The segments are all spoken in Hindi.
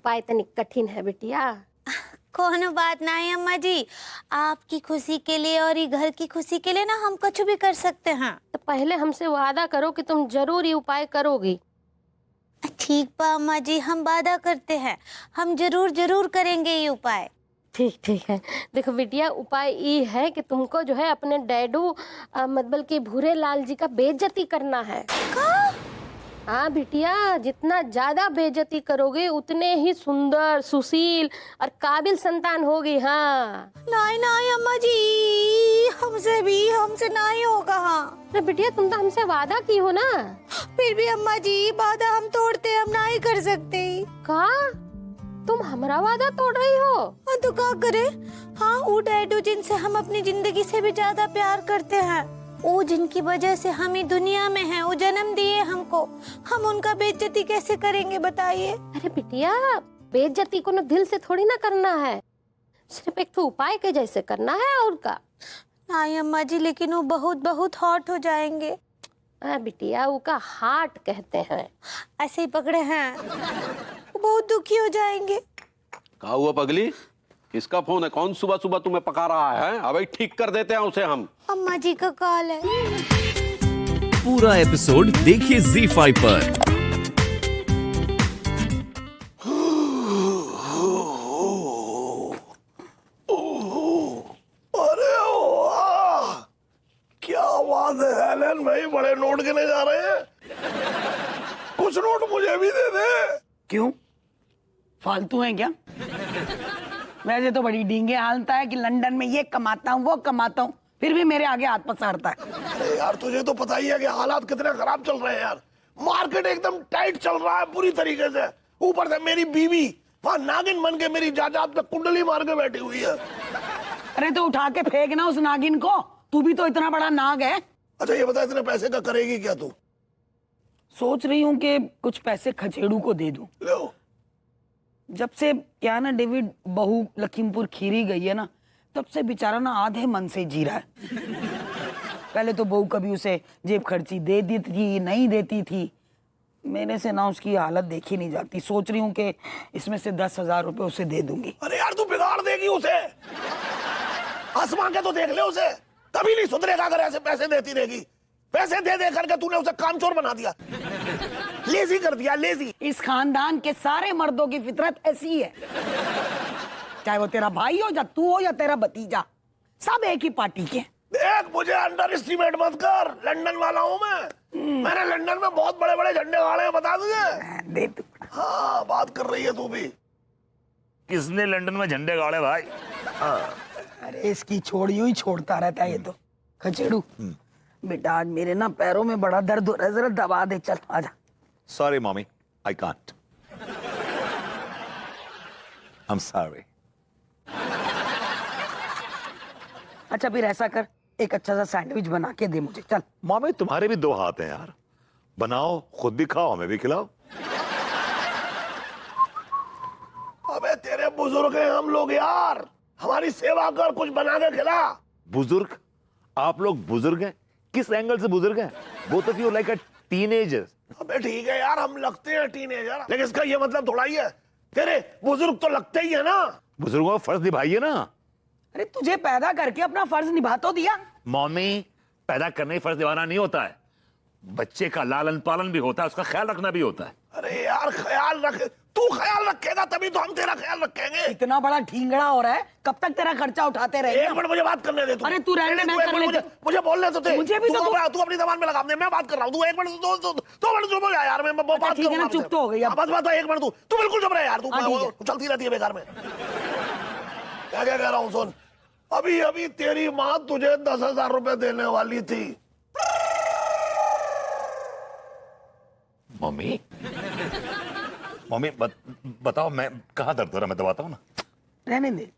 उपाय तनिक कठिन है बिटिया। कोनो बात नहीं अम्मा जी, आपकी खुशी के लिए और ये घर की खुशी के लिए ना हम कुछ भी कर सकते हैं। तो पहले हमसे वादा करो कि तुम जरूर ये उपाय करोगी। ठीक बा अम्मा जी, हम वादा करते हैं, हम जरूर जरूर करेंगे ये उपाय। ठीक है। देखो बिटिया, उपाय ये है कि तुमको जो है अपने डैडू मतलब कि भूरे लाल जी का बेइज्जती करना है। हाँ बिटिया, जितना ज्यादा बेइज्जती करोगे उतने ही सुंदर, सुशील और काबिल संतान होगी। हाँ नहीं नहीं अम्मा जी, हमसे नहीं होगा। हाँ अरे बिटिया, तुम तो हमसे वादा की हो ना। फिर भी अम्मा जी, वादा हम तोड़ते, हम नहीं कर सकते। का तुम हमारा वादा तोड़ रही हो? हाँ तो क्या करे। हाँ, वो डैडू जिनसे हम अपनी जिंदगी से भी ज्यादा प्यार करते हैं, वो जिनकी वजह से हम ही दुनिया में हैं, वो जन्म दिए हमको, हम उनका बेइज्जती कैसे करेंगे बताइए। अरे बिटिया, बेइज्जती को ना दिल से थोड़ी ना करना है, सिर्फ एक तो उपाय के जैसे करना है और का। नहीं अम्मा जी, लेकिन वो बहुत बहुत हॉट हो जाएंगे। अरे बिटिया, वो का हार्ट कहते हैं। ऐसे ही पकड़े हैं, वो बहुत दुखी हो जाएंगे। कहा हुआ पगली, किसका फोन है? कौन सुबह सुबह तुम्हें पका रहा है? अबे ठीक कर देते हैं उसे हम। अम्मा जी का कॉल है। पूरा एपिसोड देखिए ZEE5 पर। अरे वाह, क्या बात है हेलन भाई, बड़े नोट गिने जा रहे हैं। कुछ नोट मुझे भी दे दे। क्यों, फालतू हैं क्या? वैसे तो बड़ी डींगे हालता है कि लंदन में ये कमाता हूँ वो कमाता हूँ, फिर भी मेरे आगे हाथ पसारता है। अरे यार, तुझे तो पता ही है कि हालात कितने खराब चल रहे हैं यार। मार्केट एकदम टाइट चल रहा है पूरी तरीके से। ऊपर से मेरी बीवी वहाँ नागिन बन के मेरी जायदाद पे कुंडली मार के बैठी हुई है। अरे तो उठा के फेंकना उस नागिन को, तू भी तो इतना बड़ा नाग है। अच्छा ये बता, इतने पैसे का करेगी क्या तू? सोच रही हूँ कि कुछ पैसे खचेड़ू को दे दूं। लो। जब से क्या ना डेविड बहू लखीमपुर खीरी गई है ना, तब से बेचारा ना आधे मन से जी रहा है। पहले तो बहू कभी उसे जेब खर्ची दे देती थी, नहीं देती थी। मेरे से ना उसकी हालत देखी नहीं जाती। सोच रही हूँ कि इसमें से 10,000 रुपए उसे दे दूंगी। अरे यार, तू बिगाड़ देगी उसे। आसमान के तो देख ले उसे, तभी नहीं सुधरेगा अगर ऐसे पैसे देती रहेगी। पैसे दे दे करके तूने उसे कामचोर बना दिया, लेजी कर दिया, लेजी। इस खानदान के सारे मर्दों की फितरत ऐसी है, चाहे वो तेरा भाई हो या तू हो या तेरा भतीजा, सब एक ही पार्टी के। देख, मुझे अंडर एस्टिमेट मत कर, लंदन वाला हूँ मैं। मैंने लंदन में बहुत बड़े बड़े झंडे गाड़े हैं, बता तुझे। दे तू। हाँ, बात कर रही है तू भी। किसने लंदन में झंडे गाड़े भाई? अरे इसकी छोड़ी हुई छोड़ता रहता है ये तो। खचेड़ू बेटा, आज मेरे ना पैरों में बड़ा दर्द हो रहा है, जरा दबा दे। चल आजा। Sorry mommy, I can't. I am sorry. अच्छा फिर ऐसा कर, एक अच्छा सा सैंडविच बना के दे मुझे। चल। मॉमी, तुम्हारे भी 2 हाथ हैं यार, बनाओ, खुद भी खाओ, हमें भी खिलाओ। अबे तेरे बुजुर्ग हैं हम लोग यार, हमारी सेवा कर, कुछ बना के खिला। बुजुर्ग? आप लोग बुजुर्ग हैं? किस एंगल से बुजुर्ग हैं? Both of you like a teenagers. अबे ठीक है यार, हम लगते हैं टीनेजर, लेकिन इसका ये मतलब थोड़ा ही है, तेरे बुजुर्ग तो लगते ही है ना। बुजुर्गों का फर्ज निभाइए ना। अरे तुझे पैदा करके अपना फर्ज निभा तो दिया। मॉमी, पैदा करना ही फर्ज निभाना नहीं होता है, बच्चे का लालन पालन भी होता है, उसका ख्याल रखना भी होता है। अरे यार, ख्याल रख, तू ख्याल रखेगा तभी तो हम तेरा ख्याल रखेंगे। इतना बड़ा ठींगड़ा हो रहा है, कब तक तेरा खर्चा उठाते रहेंगे? एक मिनट मुझे बात करने दे तू। अरे तू रहने दे, मैं कर लेता। मुझे बोलने तो दे। मुझे भी तो तू अपनी जबान में लगा दे, मैं बात कर रहा हूँ। तू एक मिनट, 2 मिनट चुप हो जा यार, मैं बात कर ठीक है ना, चुप तो हो गई अब। बस बस, एक मिनट तू बिल्कुल चुप रहे यार। तू ठीक है। चलती रहती है बेकार में। क्या क्या कह रहा हूँ सुन, अभी अभी तेरी माँ तुझे 10,000 रुपए देने वाली थी। मम्मी, मम्मी बताओ, मैं कहाँ दर्द हो रहा है, मैं दबाता हूँ ना। रहने दे।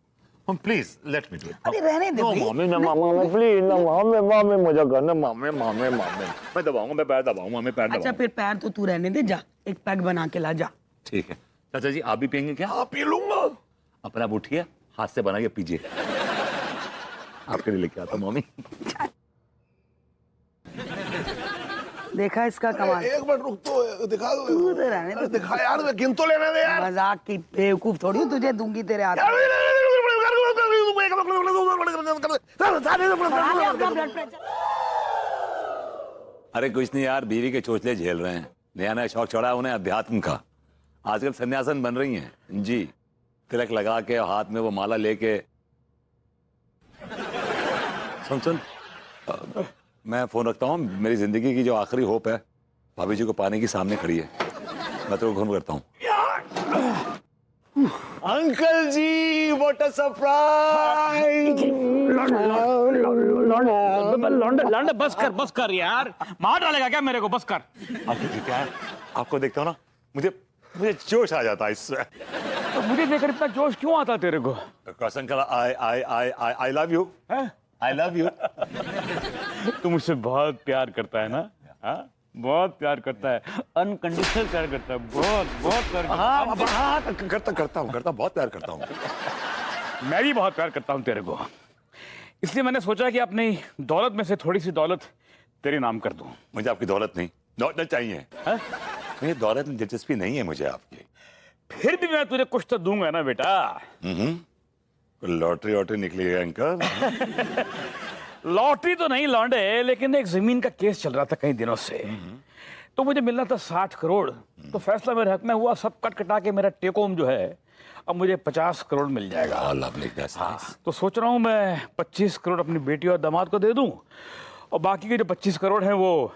Please let me do it. अरे रहने दे भाई। मम्मी, मम्मी प्लीज ना, मम्मी मुझे करना, मम्मी मैं दबाऊंगा, मैं पैर दबाऊंगा, मैं पैर अच्छा दबाऊंगा। फिर पैर तो तू रहने दे, जा एक पैक बना के ला जा। ठीक है चाचा जी, आप भी पियेंगे क्या? हाँ पी लूंगा। अपने आप उठिए, हाथ से बनाइए, पीजिए। आपके लिए लेके आता हूं मम्मी। देखा इसका कमाल। एक मिनट रुक तो दिखा दो। तू तो रहने दे। दिखा यार, मैं गिन तो लेने दे यार। मजाक की बेवकूफ थोड़ी हूँ, तुझे दूंगी तेरे हाथ। अरे कुछ नहीं यार, बीवी के चोचले झेल रहे हैं। नया नया शौक चढ़ा उन्हें अध्यात्म का। आजकल सन्यासन बन रही हैं जी, तिलक लगा के हाथ में वो माला लेके। सुन सुन, मैं फोन रखता हूँ। मेरी जिंदगी की जो आखिरी होप है भाभी जी को पाने की सामने खड़ी है। मैं तो फोन करता हूँ। Uncle ji, what a surprise. लौंडे बस कर यार, मार डालेगा क्या मेरे को? बस कर। अंकल जी क्या है, आपको देखता हूँ ना मुझे जोश आ जाता है इससे। तो मुझे देखकर इतना जोश क्यों आता तेरे को? Uncle I love you. I love you. तू मुझसे बहुत प्यार करता है ना? हाँ, बहुत प्यार करता है, अनकंडीशनल प्यार करता है, बहुत बहुत प्यार करता है। हाँ, करता बहुत प्यार करता हूँ। मैं भी बहुत प्यार करता हूँ तेरे को, इसलिए मैंने सोचा कि अपनी दौलत में से थोड़ी सी दौलत तेरे नाम कर दूं। मुझे आपकी दौलत नहीं, दौलत चाहिए। हाँ? मुझे दौलत में दिलचस्पी नहीं है मुझे आपकी। फिर भी मैं तुझे कुछ तो दूंगा ना बेटा। लॉटरी वॉटरी निकली है अंकल? लॉटरी तो नहीं लौंडे, लेकिन एक जमीन का केस चल रहा था कई दिनों से, तो मुझे मिलना था 60 करोड़। तो फैसला मेरे हक में हुआ, सब कट कटा के मेरा टेक होम जो है अब मुझे 50 करोड़ मिल जाएगा। हाँ, तो सोच रहा हूँ मैं 25 करोड़ अपनी बेटी और दामाद को दे दूं, और बाकी के जो 25 करोड़ हैं वो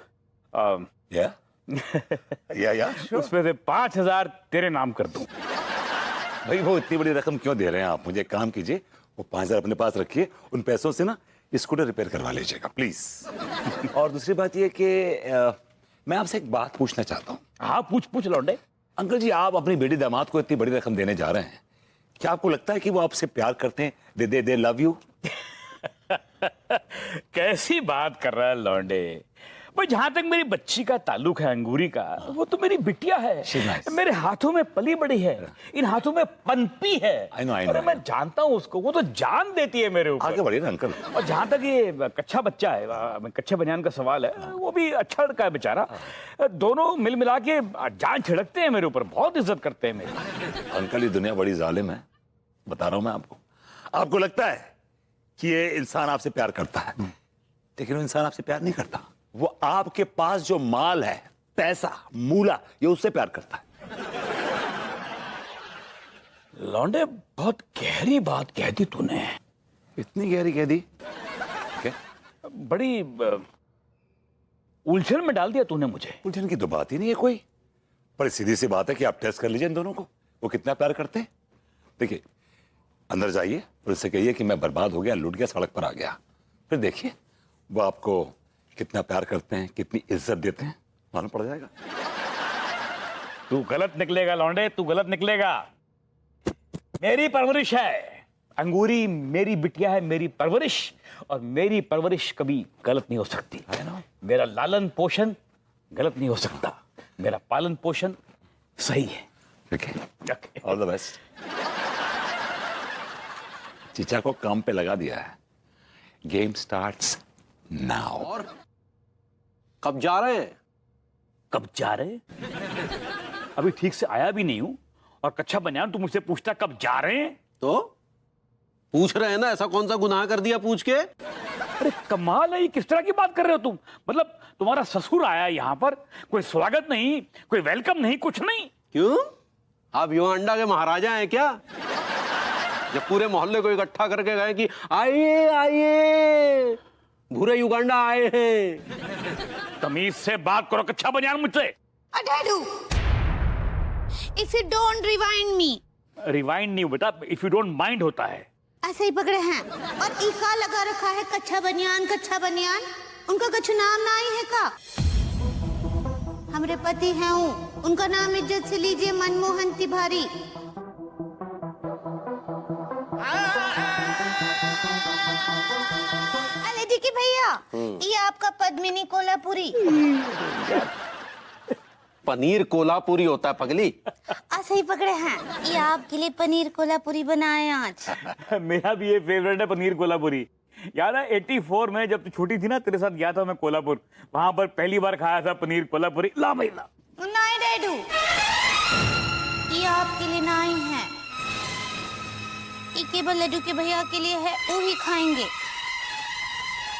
उसमें से 5,000 तेरे नाम कर दूं। भाई वो इतनी बड़ी रकम क्यों दे रहे हैं आप? मुझे एक काम कीजिए, वो 5,000 अपने पास रखिए, उन पैसों से ना स्कूटर रिपेयर करवा लीजिएगा प्लीज। और दूसरी बात ये कि मैं आपसे एक बात पूछना चाहता हूँ। हाँ, पूछ लौंडे। अंकल जी, आप अपनी बेटी दामाद को इतनी बड़ी रकम देने जा रहे हैं, क्या आपको लगता है कि वो आपसे प्यार करते हैं? दे लव यू। कैसी बात कर रहा है लौंडे? भाई जहां तक मेरी बच्ची का ताल्लुक है, अंगूरी का, वो तो मेरी बिटिया है। मेरे हाथों में पली बड़ी है, इन हाथों में पनपी है। I know. और मैं जानता हूँ उसको, वो तो जान देती है मेरे ऊपर। आगे बढ़िए ना अंकल। और जहां तक ये कच्चा बच्चा है, कच्चे बनियान का सवाल है, वो भी अच्छा लड़का है बेचारा। दोनों मिल मिला के जान छिड़कते हैं मेरे ऊपर, बहुत इज्जत करते हैं मेरी। अंकल, ये दुनिया बड़ी जालिम है, बता रहा हूं मैं आपको। आपको लगता है कि ये इंसान आपसे प्यार करता है, लेकिन वो इंसान आपसे प्यार नहीं करता। वो आपके पास जो माल है, पैसा, मूला, ये उससे प्यार करता है। लौंडे, बहुत गहरी बात कह दी तूने। इतनी गहरी कह दी? क्या? बड़ी उलझन में डाल दिया तूने मुझे। उलझन की तो बात ही नहीं है कोई। पर सीधी सी बात है कि आप टेस्ट कर लीजिए इन दोनों को, वो कितना प्यार करते हैं। देखिए, अंदर जाइए और उससे कहिए कि मैं बर्बाद हो गया, लूट गया, सड़क पर आ गया। फिर देखिए वो आपको कितना प्यार करते हैं, कितनी इज्जत देते हैं, मालूम पड़ जाएगा। तू गलत निकलेगा लौंडे, तू गलत निकलेगा। मेरी परवरिश है अंगूरी, मेरी बिटिया है, मेरी परवरिश, और मेरी परवरिश कभी गलत नहीं हो सकती। मेरा लालन पोषण गलत नहीं हो सकता, मेरा पालन पोषण सही है। Okay. All the best. चीचा को काम पे लगा दिया है। Game starts now. और कब जा रहे हैं? कब जा रहे? अभी ठीक से आया भी नहीं हूं, और कच्चा बनियान तू मुझसे पूछता कब जा रहे हैं? तो पूछ रहे हैं ना, ऐसा कौन सा गुनाह कर दिया पूछ के? अरे कमाल है, ये किस तरह की बात कर रहे हो तुम? मतलब तुम्हारा ससुर आया यहाँ पर, कोई स्वागत नहीं, कोई वेलकम नहीं, कुछ नहीं। क्यों? आप युगांडा के महाराजा हैं क्या? जब पूरे मोहल्ले को इकट्ठा करके गए कि आइए आइए, भूरे युगांडा आए हैं। तमीज से बात करो कच्चा बनियान मुझसे। डैडू, if you don't rewind me. Rewind नहीं बेटा, इफ यू डोंट माइंड होता है। ऐसे ही पकड़े हैं। और इका लगा रखा है कच्चा बनियान, कच्चा बनियान। उनका कछु नाम ना ही है का? हमरे पति हैं हूँ, उनका नाम इज्जत से लीजिए, मनमोहन तिवारी। अरे जी की भैया, ये आपका पद्मिनी कोल्हापुरी। पनीर कोल्हापुरी होता है पगली। ऐसे ही पकड़े हैं। ये आपके लिए पनीर कोल्हापुरी बनाए आज। मेरा भी ये फेवरेट है पनीर कोल्हापुरी। याद है 84 में जब तू छोटी थी ना, तेरे साथ गया था मैं कोल्हापुर, वहां पर पहली बार खाया था पनीर कोल्हापुरी। ला भाई ला। नहीं डैडू, ये आपके लिए नहीं है, ये केवल लड्डू के भैया के लिए है, वो ही खाएंगे।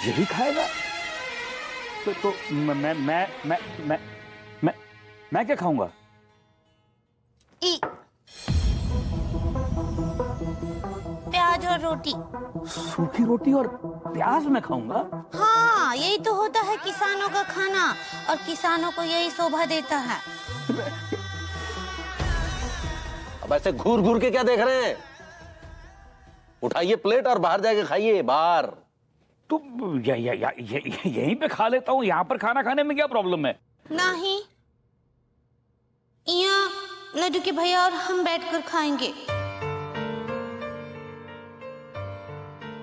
ये भी खाएगा? तो मैं क्या खाऊंगा? प्याज और रोटी। सूखी रोटी और प्याज मैं खाऊंगा? हाँ, यही तो होता है किसानों का खाना, और किसानों को यही शोभा देता है। अब ऐसे घूर घूर के क्या देख रहे हैं? उठाइए प्लेट और बाहर जाके खाइए, बाहर। तो यहीं पे खा लेता हूँ, यहाँ पर खाना खाने में क्या प्रॉब्लम है? नहीं, यहाँ लड्डू के भैया और हम बैठकर खाएंगे।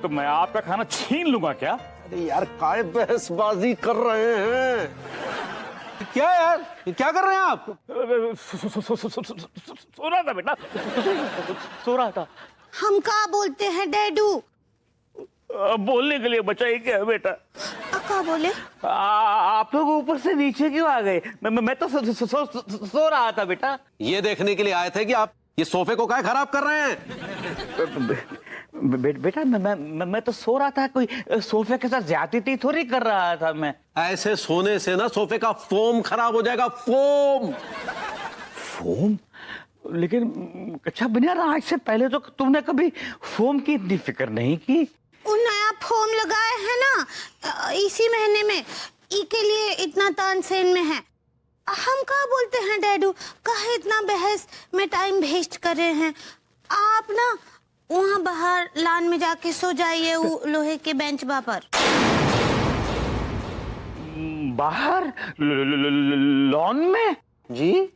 तो मैं आपका खाना छीन लूंगा क्या? अरे यार, काय बहसबाजी कर रहे हैं? क्या यार, ये क्या कर रहे हैं आप? सो रहा था बेटा, सो रहा था। हम क्या बोलते हैं डैडू? बोलने के लिए बचा ही क्या है बेटा? क्या बोले? आप लोग ऊपर से नीचे क्यों आ गए? मैं तो सो रहा था बेटा। ये देखने के लिए आए थे कि आप ये सोफे को क्या खराब कर रहे हैं? बेटा मैं तो सो रहा था, कोई सोफे के साथ ज्यादती थोड़ी कर रहा था मैं। ऐसे सोने से ना सोफे का फोम खराब हो जाएगा, फोम। फोम? लेकिन अच्छा बनियान, आज से पहले तो तुमने कभी फोम की इतनी फिक्र नहीं की। वो नया फोम लगाए है ना इसी महीने में, के लिए इतना तानसेन में है। हम क्या बोलते हैं डैडू, कहे इतना बहस में टाइम वेस्ट कर रहे हैं। आप ना वहाँ बाहर लान में जाके सो जाइए, वो लोहे के बेंच पर। बाहर लॉन में? जी,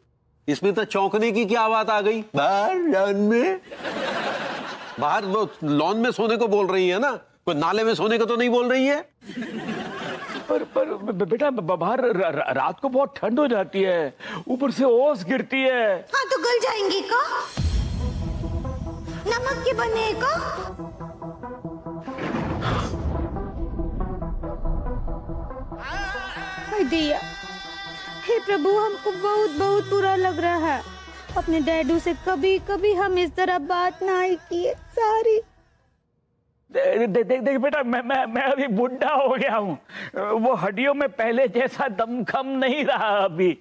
इसमें तो चौंकने की क्या बात आ गई? बाहर लॉन में? बाहर वो लॉन में सोने को बोल रही है ना, कोई नाले में सोने को तो नहीं बोल रही है। पर बेटा बाहर रात को बहुत ठंड हो जाती है, ऊपर से ओस गिरती है। हाँ तो गल जाएंगी का? नमक के बने का? दिया, हे प्रभु, हमको बहुत बहुत बुरा लग रहा है। अपने डैडू से कभी कभी हम इस तरह बात ना ही किए। सॉरी। देख बेटा, मैं अभी बुढ़ा हो गया हूँ, वो हड्डियों में पहले जैसा दमखम नहीं रहा अभी।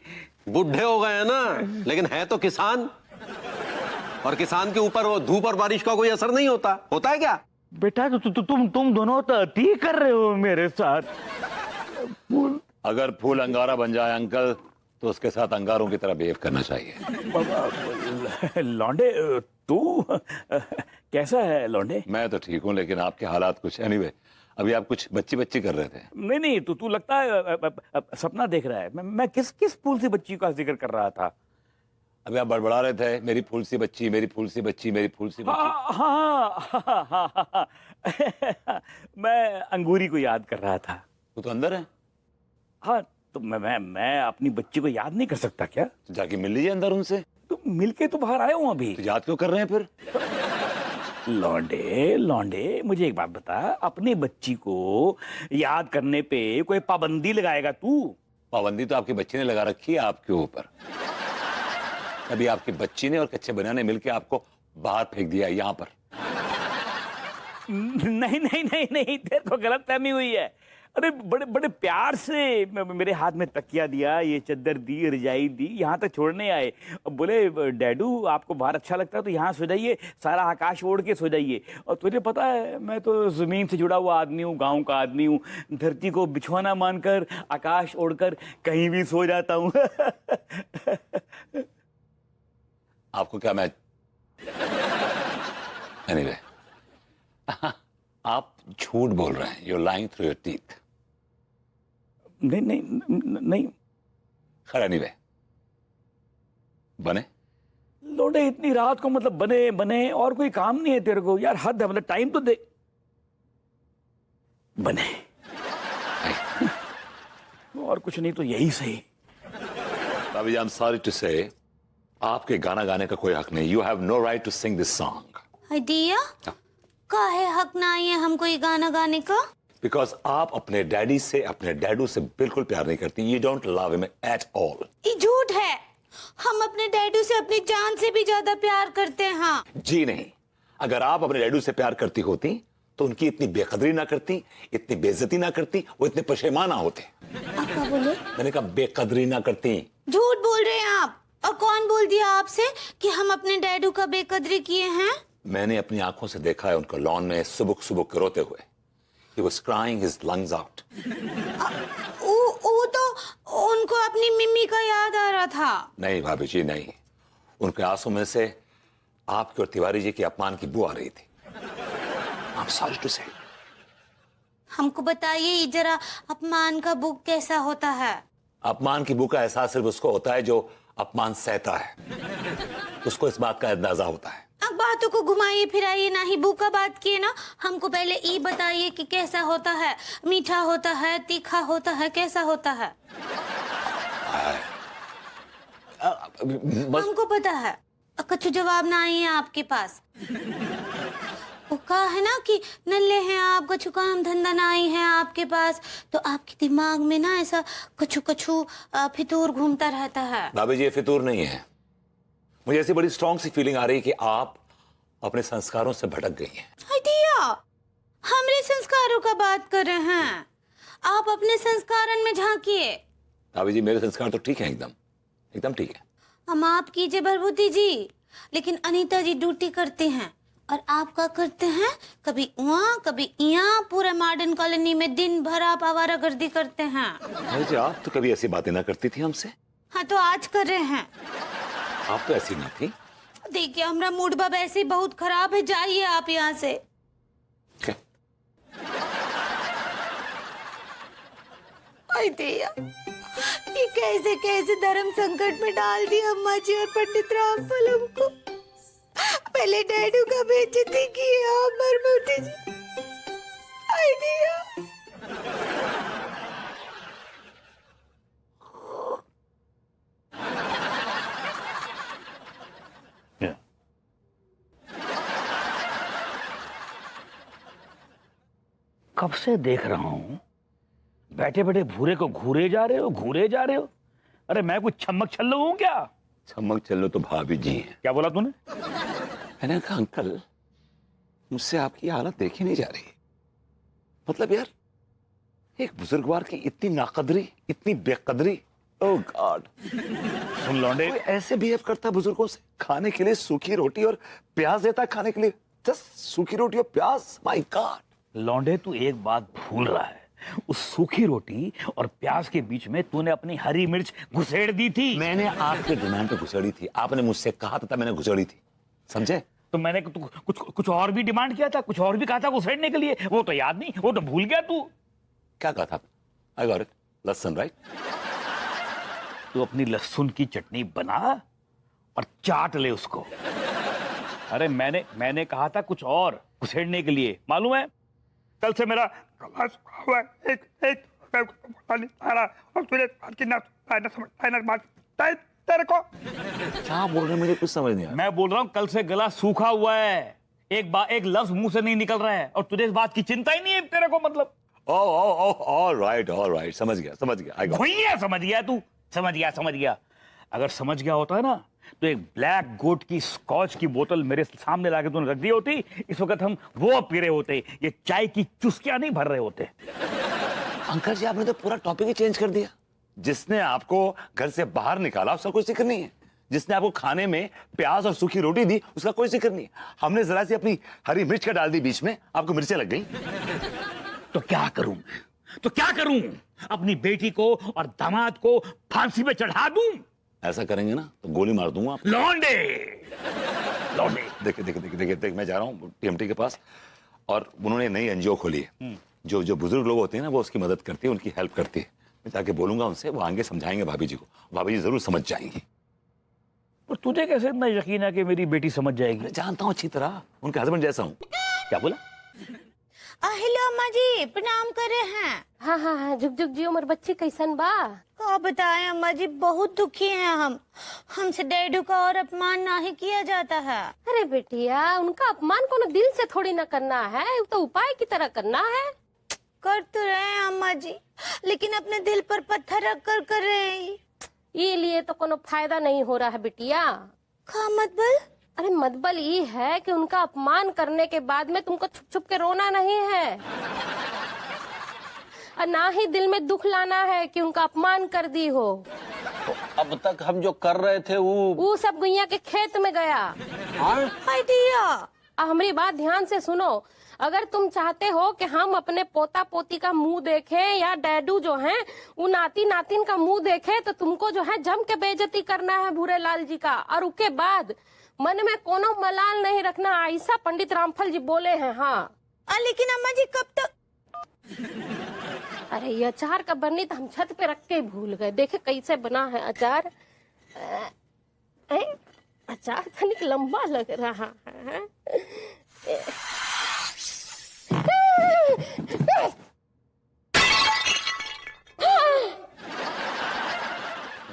बुढ़े हो गए हैं ना, लेकिन है तो किसान, और किसान के ऊपर वो धूप और बारिश का कोई असर नहीं होता। होता है क्या? बेटा तुम दोनों तो अति कर रहे हो मेरे साथ। अगर फूल अंगारा बन जाए अंकल, तो उसके साथ अंगारों की तरह बिहेव करना चाहिए। लौंडे, तू कैसा है लौंडे? मैं तो ठीक हूँ, लेकिन आपके हालात कुछ। एनीवे, अभी आप कुछ बच्ची कर रहे थे। नहीं, तू लगता है सपना देख रहा है। मैं किस फूल सी बच्ची का जिक्र कर रहा था? अभी आप बड़बड़ा रहे थे, मेरी फूल सी बच्ची, मेरी फूल सी बच्ची, मेरी फूल सी बच्ची। हाँ। मैं अंगूरी को याद कर रहा था। वो तो अंदर है। हाँ, तो मैं अपनी बच्ची को याद नहीं कर सकता क्या? तो जाके मिल लीजिए अंदर उनसे। तो मिलके तो बाहर आया हूँ अभी। तो याद क्यों कर रहे हैं फिर? लौंडे, मुझे एक बात बता, अपनी बच्ची को याद करने पे कोई पाबंदी लगाएगा तू? पाबंदी तो आपकी बच्ची ने लगा रखी है आपके ऊपर। अभी आपकी बच्ची ने और कच्चे बनिया ने मिलके आपको बाहर फेंक दिया यहाँ पर। नहीं, तेरे को गलतफहमी हुई है। अरे बड़े प्यार से मेरे हाथ में तकिया दिया, ये चादर दी, रजाई दी, यहाँ तक छोड़ने आए। अब बोले डैडू आपको बाहर अच्छा लगता है तो यहाँ सो जाइए, सारा आकाश ओढ़ के सो जाइए। और तुझे पता है, मैं तो जमीन से जुड़ा हुआ आदमी हूँ, गांव का आदमी हूँ। धरती को बिछौना मानकर, आकाश ओढ़कर कहीं भी सो जाता हूँ। आपको क्या मैं एनीवे, आप झूठ बोल रहे हैं। You're lying through your teeth। नहीं। खैर एनीवे, बने लौंडे, इतनी रात को मतलब बने और कोई काम नहीं है तेरे को? यार हद है, मतलब टाइम तो दे। बने और कुछ नहीं तो यही सही। अभी आई एम सॉरी टू से, आपके गाना गाने का कोई हक नहीं। You have no right to sing this song। दिया, काहे हक ना है हमको ये गाना गाने का? बिकॉज आप अपने डैडी से, अपने डैडू से बिल्कुल प्यार नहीं करती। You don't love him at all. ये झूठ है। हम अपने डैडू से अपनी जान से भी ज्यादा प्यार करते हैं। हाँ। जी नहीं, अगर आप अपने डैडू से प्यार करती होती तो उनकी इतनी बेकदरी ना करती, इतनी बेइज्जती ना करती, वो इतने पशेमान ना होते। आप क्या बोले? मैंने कहा बेकदरी ना करती। झूठ बोल रहे हैं आप। और कौन बोल दिया आपसे कि हम अपने डैडू का बेकदरी किए हैं? मैंने अपनी आंखों से देखा है उनको लॉन में सुबुक सुबुक रोते हुए। He was crying his lungs out. वो तो उनको अपनी मिम्मी का याद आ रहा था। नहीं भाभी जी नहीं, उनके आंसू में से आपके और तिवारी जी के अपमान की बू आ रही थी। I'm sorry to say. हमको बताइए जरा अपमान का बुक कैसा होता है? अपमान की बू का एहसास सिर्फ उसको होता है जो अपमान सहता है। उसको इस बात का अंदाजा होता है। अब बातों को घुमाइए फिराइए ना, ही बुक का बात किए ना। हमको पहले ये बताइए कि कैसा होता है। मीठा होता है, तीखा होता है, कैसा होता है? बस हमको पता है। कछु जवाब ना आई है आपके पास। वो कहा है ना कि नल्ले हैं आप, कछु काम धंधा ना आई है आपके पास, तो आपके दिमाग में ना ऐसा कछु कछु फितूर घूमता रहता है। भाभी जी ये फितूर नहीं है। मुझे ऐसी बड़ी स्ट्रॉन्ग सी फीलिंग आ रही है कि आप अपने संस्कारों से भटक गई हैं। दिया, हमरे संस्कारों का बात कर रहे हैं। आप अपने संस्कारन में झांकिए। भाभी जी मेरे संस्कार तो ठीक है, एकदम एकदम ठीक है। हम आप कीजिए भरभूति जी, लेकिन अनीता जी ड्यूटी करते हैं और आप क्या करते हैं? कभी वहाँ कभी यहाँ, पूरे मॉडर्न कॉलोनी में दिन भर आप आवारागर्दी करते हैं। भाभी जी आप तो कभी ऐसी बातें ना करती थी हमसे। हाँ तो आज कर रहे हैं। आप तो ऐसी ना थी। देखिए हमारा मूड बाब ऐसे ही बहुत खराब है, जाइए आप यहाँ से। क्या? ये कैसे कैसे धर्म संकट में डाल दिया अम्मा जी और पंडित रामफल हमको। पहले डैडू का बेइज्जती की आप भरभूति जी। आई दिया। कब से देख रहा हूं बैठे बैठे भूरे को घूरे जा रहे हो। अरे मैं कुछ छमक छल्लो हूं क्या? चमक चलो तो भाभी जी हैं। क्या बोला तूने? मैंने कहा अंकल मुझसे आपकी हालत देखी नहीं जा रही। मतलब यार एक बुजुर्गवार की इतनी नाकदरी, इतनी बेकदरी। ओह गॉड। सुन लौंडे, कोई ऐसे बिहेव करता है बुजुर्गों से? खाने के लिए सूखी रोटी और प्याज देता है खाने के लिए। जस्ट सूखी रोटी और प्याज। My God. लौंडे तू एक बात भूल रहा है। उस सूखी रोटी और प्याज के बीच में तूने अपनी हरी मिर्च घुसेड़ दी थी। मैंने आपके डिमांड पे घुसेड़ी थी। आपने मुझसे कहा था मैंने घुसेड़ी थी, समझे? तो मैंने कुछ और भी डिमांड किया था, कुछ और भी कहा था घुसेड़ने के लिए। वो तो याद नहीं, वो तो भूल गया तू। क्या कहा था? आई गॉट इट, लहसुन, राइट? तू अपनी लहसुन की चटनी बना और चाट ले उसको। अरे मैंने कहा था कुछ और घुसेड़ने के लिए, मालूम है? कल से मेरा तेरे को क्या बोल रहे हैं? मुझे कुछ समझ नहीं आया। मैं बोल रहा हूँ कल से गला सूखा हुआ है, एक लफ्ज मुंह से नहीं निकल रहा है, और तुझे इस बात की चिंता ही नहीं है तेरे को। मतलब ऑल राइट, समझ गया। I got. भैया समझ गया तू, समझ गया। अगर समझ गया होता है ना तो एक ब्लैक गोट की स्कॉच की बोतल मेरे सामने लाके तूने रख दी होती। इस वक्त हम वो पी रहे होते, ये चाय की चुस्कियां नहीं भर रहे होते। अंकल जी आपने तो पूरा टॉपिक ही चेंज कर दिया। जिसने आपको घर से बाहर निकाला उसका कोई जिक्र नहीं है। जिसने आपको खाने में प्याज और सूखी रोटी दी उसका कोई जिक्र नहीं है। हमने जरा सी अपनी हरी मिर्च का डाल दी बीच में, आपको मिर्चें लग गई। तो क्या करूं? अपनी बेटी को और दामाद को फांसी पे चढ़ा दूं? ऐसा करेंगे ना तो गोली मार दूंगा। लौंडे देख मैं जा रहा हूँ टीएमटी के पास, और उन्होंने नई एनजीओ खोली है। जो बुजुर्ग लोग होते हैं ना वो उसकी मदद करती है, उनकी हेल्प करती है। मैं जाके बोलूंगा उनसे, वो आगे समझाएंगे भाभी जी को। भाभी जी जरूर समझ जाएंगी। और तुझे कैसे इतना यकीन है कि मेरी बेटी समझ जाएगी? मैं जानता हूँ अच्छी तरह, उनके हस्बैंड जैसा हूँ। क्या बोला? हेलो अम्मा जी, प्रणाम कर रहे हैं। हाँ, झुक जी उमर बच्ची कैसन बा? का क्या बताएं अम्मा जी, बहुत दुखी हैं हम। हमसे डैडू का और अपमान ना ही किया जाता है। अरे बेटिया, उनका अपमान को ना दिल से थोड़ी ना करना है, वो तो उपाय की तरह करना है। कर तो रहे हैं अम्मा जी, लेकिन अपने दिल पर पत्थर रख कर रहे हैं। ये लिए तो कोनो फायदा नहीं हो रहा है बिटिया। का मतबल? अरे मतबल ये है कि उनका अपमान करने के बाद में तुमको छुप छुप के रोना नहीं है, और ना ही दिल में दुख लाना है कि उनका अपमान कर दी हो। तो अब तक हम जो कर रहे थे वो सब गुइया के खेत में गया। आइडिया। हमारी बात ध्यान से सुनो। अगर तुम चाहते हो कि हम अपने पोता पोती का मुंह देखें या डैडू जो हैं वो नाती नातिन का मुंह देखें, तो तुमको जो है जम के बेइज्जती करना है भूरे लाल जी का, और उसके बाद मन में कोनो मलाल नहीं रखना। ऐसा पंडित रामफल जी बोले हैं। हाँ लेकिन अम्मा जी कब तक? अरे ये अचार का बननी तो हम छत पे रख के ही भूल गए। देखे कैसे बना है अचार। अचार तनिक लंबा लग रहा है।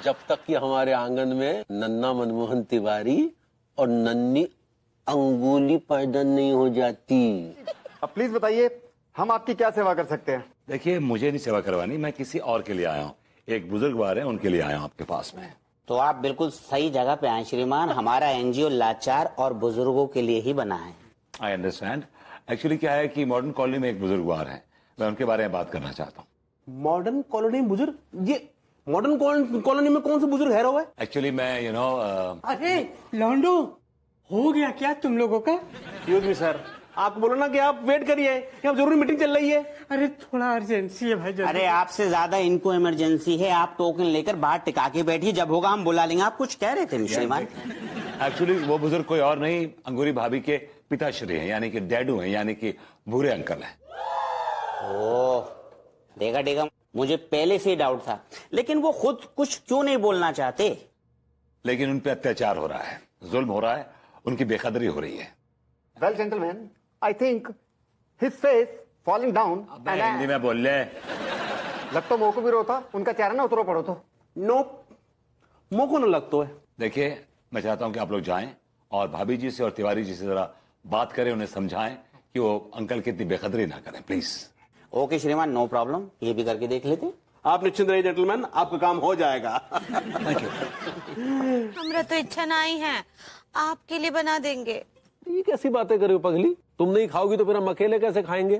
जब तक कि हमारे आंगन में नन्ना मनमोहन तिवारी और नन्नी अंगुली पैदा नहीं हो जाती। अब प्लीज बताइए, हम आपकी क्या सेवा कर सकते हैं? देखिए, मुझे नहीं सेवा करवानी, मैं किसी और के लिए आया हूँ। एक बुजुर्ग आ रहे हैं, उनके लिए आया हूँ आपके पास में। तो आप बिल्कुल सही जगह पे आए श्रीमान। हमारा एनजीओ लाचार और बुजुर्गों के लिए ही बना है। I understand. एक्चुअली क्या है कि मॉडर्न कॉलोनी में एक बुजुर्ग आ रहे हैं, मैं उनके बारे में बात करना चाहता हूँ। मॉडर्न कॉलोनी बुजुर्ग? ये मॉडर्न कॉलोनी में कौन सा बुजुर्ग है हुआ है? एक्चुअली मैं अरे लॉन्डो, हो गया क्या तुम लोगों का? एक्सक्यूज मी सर, आपको बोलो ना कि आप वेट करिए, यहाँ जरूरी मीटिंग चल रही है। अरे थोड़ा अर्जेंसी है भाई। अरे आपसे ज्यादा इनको इमरजेंसी है। आप टोकन लेकर बाहर टिका के बैठिए, जब होगा हम बुला लेंगे। आप कुछ कह रहे थे श्रीमान? एक्चुअली वो बुजुर्ग कोई और नहीं, अंगूरी भाभी के पिताश्री हैं, यानी कि डैडू हैं, यानी कि भूरे अंकल हैं। ओह, देखा मुझे पहले से डाउट था, लेकिन वो खुद कुछ क्यों नहीं बोलना चाहते? लेकिन उन पे अत्याचार हो रहा है, जुल्म हो रहा है, उनकी बेकदरी हो रही है। Well gentleman, I think his face falling down. Hindi में बोल ले। लग तो मोको भी रोता, उनका चेहरा ना उतरो पड़ो तो। नो, मोको न लगतो है। देखिए, मैं चाहता हूं कि आप लोग जाएं और भाभी जी से और तिवारी जी से जरा बात करें, उन्हें समझाएं कि वो अंकल की इतनी बेकदरी ना करें, प्लीज। ओके श्रीमान, नो प्रॉब्लम, ये भी करके देख लेते। आप निश्चिंत रहिए जेंटलमैन, आपका काम हो जाएगा। हमरा तो इच्छा नहीं है, आपके लिए बना देंगे। ये कैसी बातें कर रहे हो पगली? तुम नहीं खाओगी तो फिर हम अकेले कैसे खाएंगे?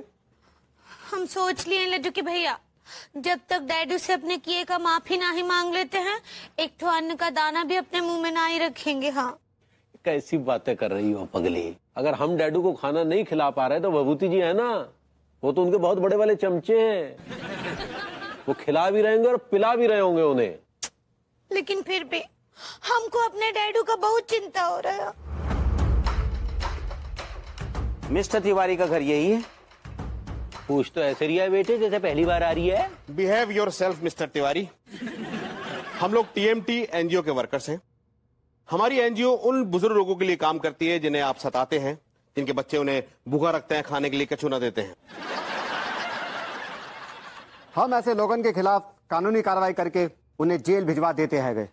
हम सोच लिए लड्डू की भैया, जब तक डैडू से अपने किए का माफी ना ही मांग लेते हैं, एक ठो अन्न का दाना भी अपने मुंह में ना ही रखेंगे। हाँ, कैसी बातें कर रही हो पगली? अगर हम डैडू को खाना नहीं खिला पा रहे तो भभूति जी है ना, वो तो उनके बहुत बड़े वाले चमचे हैं, वो खिला भी रहेंगे और पिला भी रहे होंगे उन्हें। लेकिन फिर भी हमको अपने डैडू का बहुत चिंता हो रहा है। मिस्टर तिवारी का घर यही है? पूछ तो ऐसे रिया है बेटे जैसे पहली बार आ रही है। Behave your self mister Tiwari. हम लोग टीएमटी एनजीओ के वर्कर्स हैं। हमारी एनजीओ उन बुजुर्ग लोगों के लिए काम करती है जिन्हें आप सताते हैं, जिनके बच्चे उन्हें भूखा रखते हैं, खाने के लिए कछु न देते हैं। हम ऐसे लोगों के खिलाफ कानूनी कार्रवाई करके उन्हें जेल भिजवा देते हैं गए।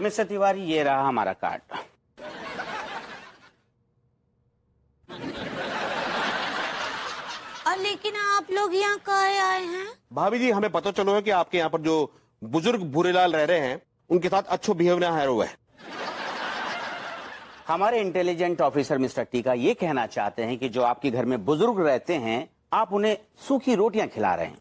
मिस्टर तिवारी, ये रहा हमारा कार्ड। लेकिन आप लोग यहाँ काहे आए हैं? भाभी जी, हमें पता चलो है कि आपके यहाँ पर जो बुजुर्ग भूरेलाल रह रहे हैं उनके साथ अच्छो बिहेव ना हुआ है। हमारे इंटेलिजेंट ऑफिसर मिस्टर टीका ये कहना चाहते हैं कि जो आपके घर में बुजुर्ग रहते हैं, आप उन्हें सूखी रोटियां खिला रहे हैं।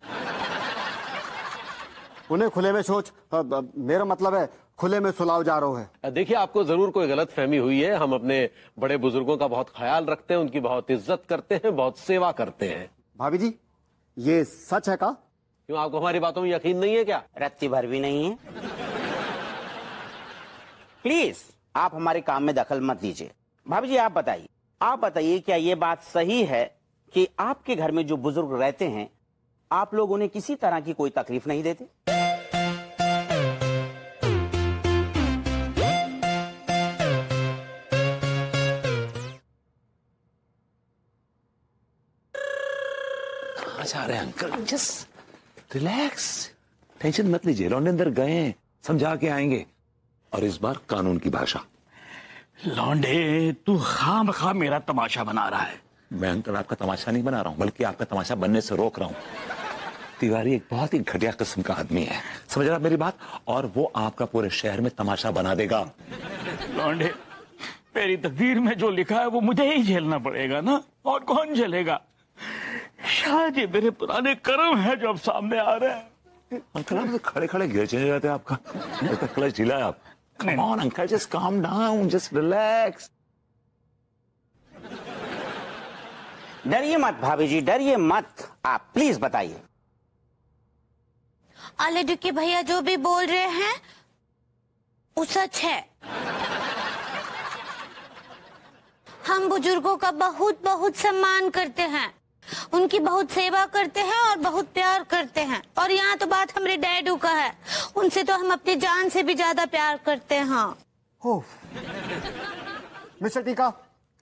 उन्हें खुले में सोच, मेरा मतलब है खुले में सुलाव जा रहा है। देखिए, आपको जरूर कोई गलत फहमी हुई है। हम अपने बड़े बुजुर्गों का बहुत ख्याल रखते हैं, उनकी बहुत इज्जत करते हैं, बहुत सेवा करते हैं। भाभी जी, ये सच है का? क्यों, आपको हमारी बातों में यकीन नहीं है क्या? रत्ती भर भी नहीं है। प्लीज आप हमारे काम में दखल मत दीजिए। भाभी जी, आप बताइए क्या ये बात सही है कि आपके घर में जो बुजुर्ग रहते हैं, आप लोग उन्हें किसी तरह की कोई तकलीफ नहीं देते? कहाँ जा रहे हैं अंकल? रिलैक्स, टेंशन मत लीजिए, लौंडे अंदर गए हैं, समझा के आएंगे, और इस बार कानून की भाषा। लौंडे तू खामखा मेरा तमाशा बना रहा है। मैं अंकल आपका तमाशा नहीं बना रहा हूं, बल्कि आपका तमाशा बनने से रोक रहा हूं। तिवारी एक बहुत ही घटिया किस्म का आदमी है, समझ रहा मेरी बात, और वो आपका पूरे शहर में तमाशा बना देगा। लौंडे मेरी तकदीर में जो लिखा है वो मुझे ही झेलना पड़ेगा ना, और कौन झेलेगा? शायद ये मेरे पुराने कर्म है जो अब सामने आ रहे हैं। अंकल आप तो खड़े खड़े गिर चले जाते हैं, आपका क्लच ढीला है। आप come on uncle, just calm down, just relax. डरिए मत भाभी जी, डरिए मत, आप प्लीज बताइए। आले के भैया जो भी बोल रहे हैं वो सच है। हम बुजुर्गों का बहुत बहुत सम्मान करते हैं, उनकी बहुत सेवा करते हैं और बहुत प्यार करते हैं। और यहाँ तो बात हमारे डैडू का है, उनसे तो हम अपनी जान से भी ज्यादा प्यार करते हैं। हो मिस्टर टीका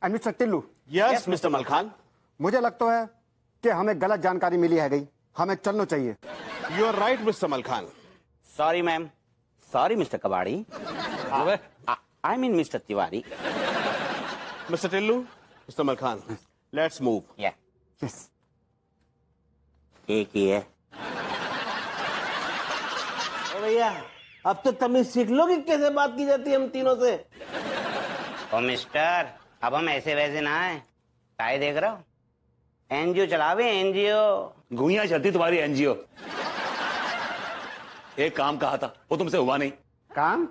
and mister Tillu. Yes mister Malkhan. मुझे लगता है कि हमें गलत जानकारी मिली है गई, हमें चलना चाहिए। You are right mister Malkhan. Sorry ma'am, sorry mister कबाड़ी, I mean mister Tiwari. Mister Tillu, mister Malkhan, let's move. Yeah yes एक ही है। भैया अब तो तमीज सीख लो कि कैसे बात की जाती है हम तीनों से। ओ मिस्टर, अब हम ऐसे वैसे ना है, काय देख रहा हो? एनजीओ चलावे, एनजीओ। गुइयां चलती तुम्हारी एनजीओ। एक काम कहा था, वो तुमसे हुआ नहीं। काम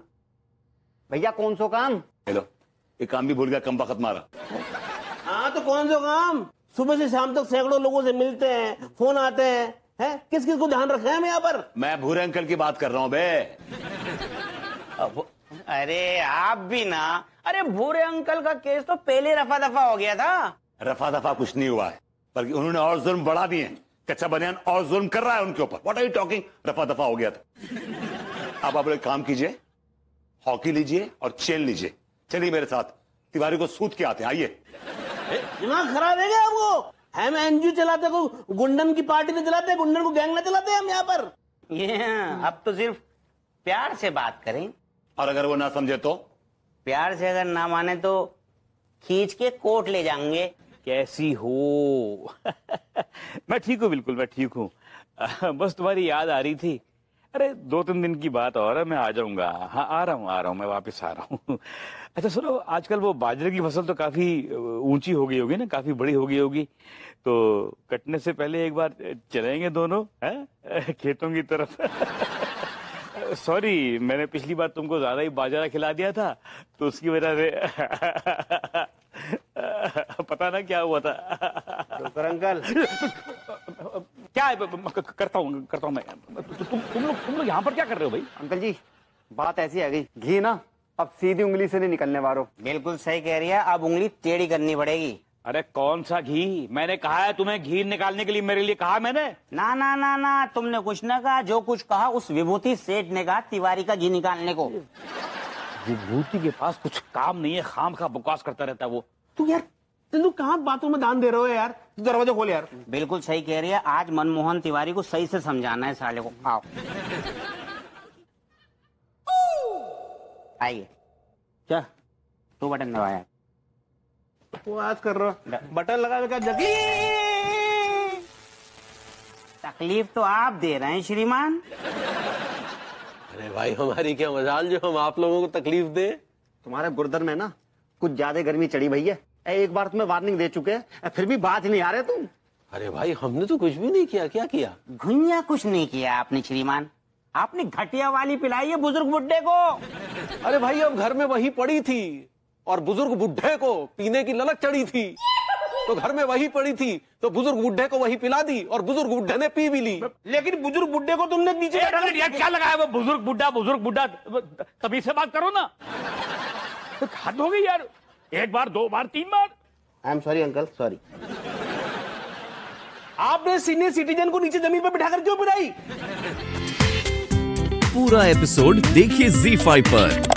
भैया, कौन सो काम? हेलो, एक काम भी भूल गया, कम वक्त मारा। हाँ तो कौन सा काम? सुबह से शाम तक सैकड़ों लोगों से मिलते हैं, फोन आते हैं, किस किस को ध्यान रखा है हम यहाँ पर? मैं भूरे अंकल की बात कर रहा हूँ बे। अरे आप भी ना, अरे भूरे अंकल का केस तो पहले रफा दफा हो गया था। रफा दफा कुछ नहीं हुआ है, बल्कि उन्होंने और जुल्म बढ़ा दिए हैं। कच्चा बनियान और जुल्म कर रहा है उनके ऊपर। What are you talking? रफा दफा हो गया था। अब आप लोग काम कीजिए, हॉकी लीजिए और चेन लीजिए, चलिए मेरे साथ, तिवारी को सूत के आते हैं। आइए। दिमाग खराब है क्या आपको? हम एनजीओ चलाते को गुंडन की पार्टी न चलाते, गुंडन को गैंग न चलाते हम यहाँ पर। ये अब तो सिर्फ प्यार से बात करें, और अगर वो ना समझे तो? प्यार से अगर ना माने तो खींच के कोर्ट ले जाएंगे। कैसी हो? मैं ठीक हूँ, बिल्कुल मैं ठीक हूँ। बस तुम्हारी याद आ रही थी। अरे 2-3 दिन की बात और है, मैं आ जाऊंगा। हाँ आ रहा हूँ, मैं वापस आ रहा हूँ। अच्छा सुनो, आजकल वो बाजरे की फसल तो काफी ऊंची हो गई होगी ना, काफी बड़ी हो गई होगी, तो कटने से पहले एक बार चलेंगे दोनों खेतों की तरफ। सॉरी, मैंने पिछली बार तुमको ज्यादा ही बाजरा खिला दिया था, तो उसकी वजह से पता ना क्या हुआ था। अंकल क्या है? करता हूँ मैं। तुम लोग यहाँ पर क्या कर रहे हो भाई? अंकल जी, बात ऐसी आ गई, घी ना अब सीधी उंगली से नहीं निकलने वालों। बिल्कुल सही कह रही है, अब उंगली टेढ़ी करनी पड़ेगी। अरे कौन सा घी? मैंने कहा है तुम्हें घी निकालने के लिए, मेरे लिए कहा मैंने? ना ना ना ना, तुमने कुछ ना कहा, जो कुछ कहा उस विभूति सेठ ने कहा तिवारी का घी निकालने को। विभूति के पास कुछ काम नहीं है, खामखा बकवास करता रहता है वो। तू यार, तू कहाँ बातों में ध्यान दे रहे हो यार? तू दरवाजा खोल यार। बिल्कुल सही कह रही है, आज मनमोहन तिवारी को सही से समझाना है साले को। आओ आइए। क्या तू बटन दबाया? वो आज कर रहा हो? बटन लगा का तकलीफ तो आप दे रहे हैं श्रीमान। अरे भाई, हमारी क्या मजाल जो हम आप लोगों को तकलीफ दे। तुम्हारे गुर्दन में ना कुछ ज्यादा गर्मी चढ़ी भैया। एक बार तुम्हें वार्निंग दे चुके हैं, फिर भी बात नहीं आ रहे तुम। अरे भाई, हमने तो कुछ भी नहीं किया। क्या किया? घुइया कुछ नहीं किया आपने श्रीमान, आपने घटिया वाली पिलाई है बुजुर्ग बुड्ढे को। अरे भाई, अब घर में वही पड़ी थी और बुजुर्ग बुड्ढे को पीने की ललक चढ़ी थी, तो घर में वही पड़ी थी तो बुजुर्ग बुड्ढे को वही पिला दी और बुजुर्ग बुड्ढे ने पी भी ली। लेकिन बुजुर्ग बुड्ढे को तुमने नीचे यार क्या लगाया वो बुजुर्ग बुड्ढा? तभी से बात करो ना। तो हद हो गई यार, 1 बार 2 बार 3 बार। I am sorry uncle, sorry. आपने सीनियर सिटीजन को नीचे जमीन पर बिठाकर क्यों पिलाई? पूरा एपिसोड देखिए ZEE5 पर।